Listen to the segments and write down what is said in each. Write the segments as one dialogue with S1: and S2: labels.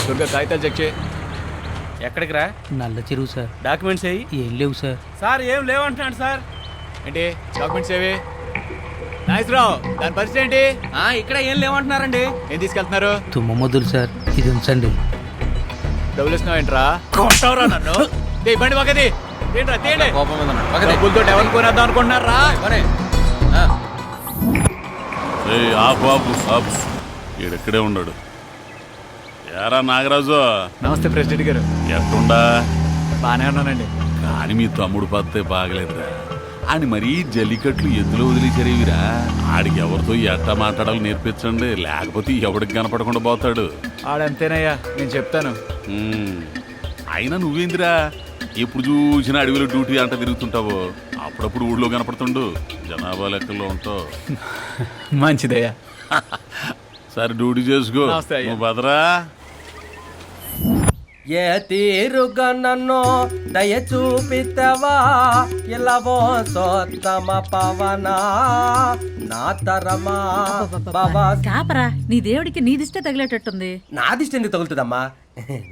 S1: దుర్గా కాగితాలు చెక్ చేయి.
S2: ఎక్కడికి రా?
S3: నల్ల చెరువు సార్.
S2: డాక్యుమెంట్స్ అయ్యి
S3: ఏం లేవు సార్.
S2: సార్ ఏం లేవంటున్నాడు సార్.
S1: ఏంటి డాక్యుమెంట్స్ ఏవి? నాగేశ్వరరావు దాని పరిస్థితి ఏంటి?
S2: ఇక్కడ ఏం లేవంటున్నారండి.
S1: ఏం తీసుకెళ్తున్నారు?
S3: తుమ్మ మొదలు సార్, ఇది ఉంచండి.
S1: డబ్బులు ఇస్తున్నావు ఏంట్రా? కొట్టవరా నన్ను. బండి పక్కది ఏంట్రా? తేండి. డబ్బులతో ఎవరిని కొనేద్దాం అనుకుంటున్నారా?
S4: ఈడెక్కడే ఉన్నాడు. యారా నాగరాజు.
S1: నమస్తే ప్రెసిడెంట్ గారు.
S4: ఎట్టుండా?
S1: బాగానే ఉన్నానండి.
S4: కానీ మీ తమ్ముడు పత్తే బాగలేదురా. అని మరీ జల్లికట్లు ఎద్దులో వదిలేసరేవిరా. ఆడికి ఎవరితో ఎట్టా మాట్లాడాలి నేర్పించండి, లేకపోతే ఎవడికి కనపడకుండా పోతాడు.
S1: ఆడంతేనయ్యా, నేను చెప్తాను.
S4: అయినా నువ్వేందిరా ఎప్పుడు చూసినా అడవిలో డ్యూటీ అంట తిరుగుతుంటావు, అప్పుడప్పుడు ఊళ్ళో కనపడుతుండు, జనాభా లెక్కల్లో ఉంటావు.
S1: మంచిదయ్యా.
S4: సరే డ్యూటీ చేసుకో. నువ్వు భద్రా.
S5: ఏ తీరుగా నన్ను దయ చూపితవా ఇలవో సోత్తమ పవనా నా తరమా బాబా.
S6: కాపరా, నీ దేవుడికి నీ దిష్టే తగిలేటట్టుంది.
S5: నా దిష్టి ఎందుకు తగులుతుందమ్మా?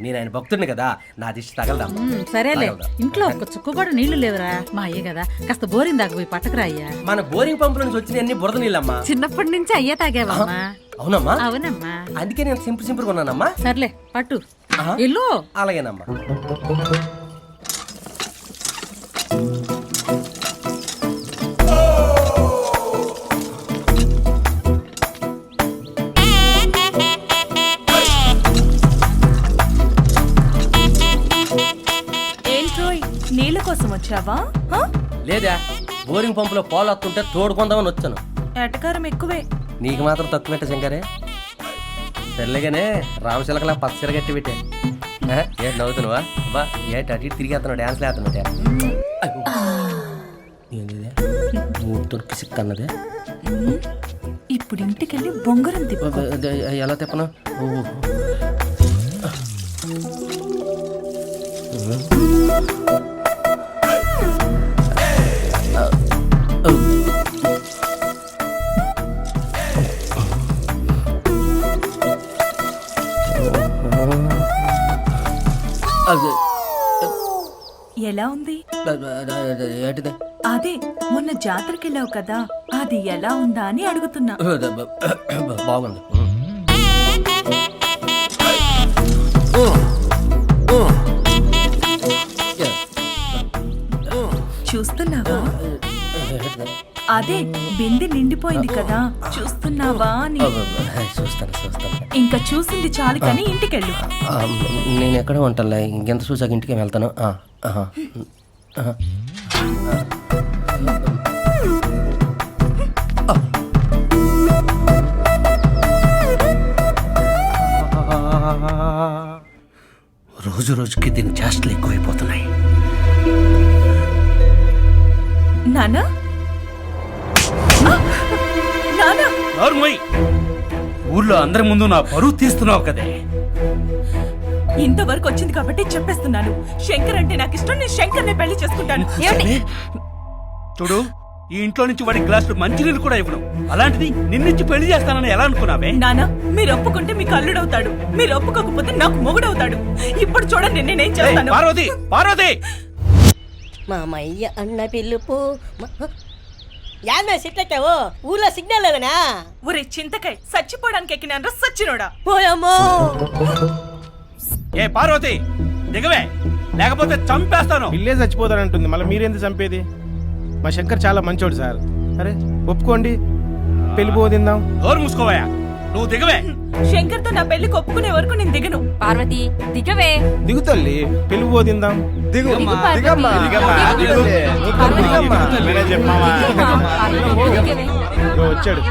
S5: నేను ఆయన భక్తుడిని కదా, నా దిష్టి తగలదమ్మా.
S6: సరేలే, ఇంట్లో ఒక్క చుక్క కూడా నీళ్లు లేవురా. మా అయ్యే కదా, కాస్త బోరింగ్ దాకపోయి పట్టకరా అయ్యా.
S5: మన బోరింగ్ పంపుల నుంచి వచ్చిన అన్ని బురద నీళ్ళమ్మా.
S6: చిన్నప్పటి నుంచి అయ్యే తాగేవమ్మా.
S5: అవునమ్మా?
S6: అవునమ్మా.
S5: అందుకే నేను సింపుల్ కొన్నానమ్మా.
S6: సర్లే పట్టు ఇల్లు.
S5: అలాగేనమ్మా.
S7: ఏంట్రోయ్, నీళ్ళ కోసం వచ్చావా?
S5: లేదా బోరింగ్ పంపులో పాలు వస్తుంటే తోడుకుందామని వచ్చాను.
S7: ఎటకారం ఎక్కువే.
S5: నీకు మాత్రం తక్కువ పెట్ట శంకరే. తెల్లగానే రామశిలకలా పచ్చరి గట్టి పెట్టా. ఏ నవ్వుతున్నావా? అబ్బా ఏట అటు ఇటు తిరిగేస్తున్నావు, డాన్స్ లేస్తున్నావు. అన్నదే
S7: ఇప్పుడు ఇంటికెళ్ళి బొంగరం తిప్పు.
S5: ఎలా తిప్పను?
S7: ఎలా ఉంది?
S5: ఏంటిదే?
S7: అదే మొన్న జాతరకెళ్ళావు కదా, అది ఎలా ఉందా అని అడుగుతున్నా.
S5: బాగుంది.
S7: చూస్తున్నావా? అదే బిందె నిండిపోయింది కదా, చూస్తున్నావా అని.
S5: చూస్తాను.
S7: ఇంకా చూసింది చాలు కానీ ఇంటికెళ్ళు.
S5: నేను ఎక్కడ ఉంటానులే, ఇంకెంత చూసాక ఇంటికి వెళ్తాను. రోజు రోజుకి దీని చేష్టలు ఎక్కువైపోతున్నాయి.
S7: నానా,
S2: ఊర్లో అందరి ముందు నా పరువు తీస్తున్నావు కదే.
S7: ఇంతవరకు వచ్చింది కాబట్టి చెప్పేస్తున్నాను, శంకర్ అంటే నాకు ఇష్టం. నేను శంకర్ని పెళ్లి చేసుకుంటాను.
S2: చూడు, ఈ ఇంట్లో నుంచి వాడి గ్లాసులు మంచినీళ్ళు కూడా ఇవ్వను, అలాంటిది నిన్నిచ్చి పెళ్లి చేస్తానని ఎలా అనుకున్నావే?
S7: నానా, మీరు ఒప్పుకుంటే మీకు అల్లుడవుతాడు, మీరు ఒప్పుకోకపోతే నాకు మొగుడవుతాడు. ఇప్పుడు చూడండి నేనేం చేస్తాను.
S2: పార్వతి,
S8: మామయ్య అన్న పిలుపు. యాదమే సిట్లెక్కావు, ఊర్లో సిగ్నల్ లేదనా?
S7: ఒరే చింతకాయ, చచ్చిపోవడానికి ఎక్కినాను సచ్చినోడా.
S8: పోయమ్మో.
S2: ఏ పార్వతి దిగవే, లేకపోతే చంపేస్తాను.
S9: ఇల్లే చచ్చిపోతానంటుంది, మళ్ళీ మీరెందుకు చంపేది? మా శంకర్ చాలా మంచోడు సార్. అరే ఒప్పుకోండి, పెళ్లి పోదిందాం.
S2: నోరు మూసుకోవయ్యా, నువ్వు దిగవే.
S7: శంకర్ తో నా పెళ్లికి ఒప్పుకునే వరకు నేను దిగను.
S6: పార్వతి దిగవే.
S9: దిగుతల్లి, పెళ్లి పోదిందాం.
S6: వచ్చాడు.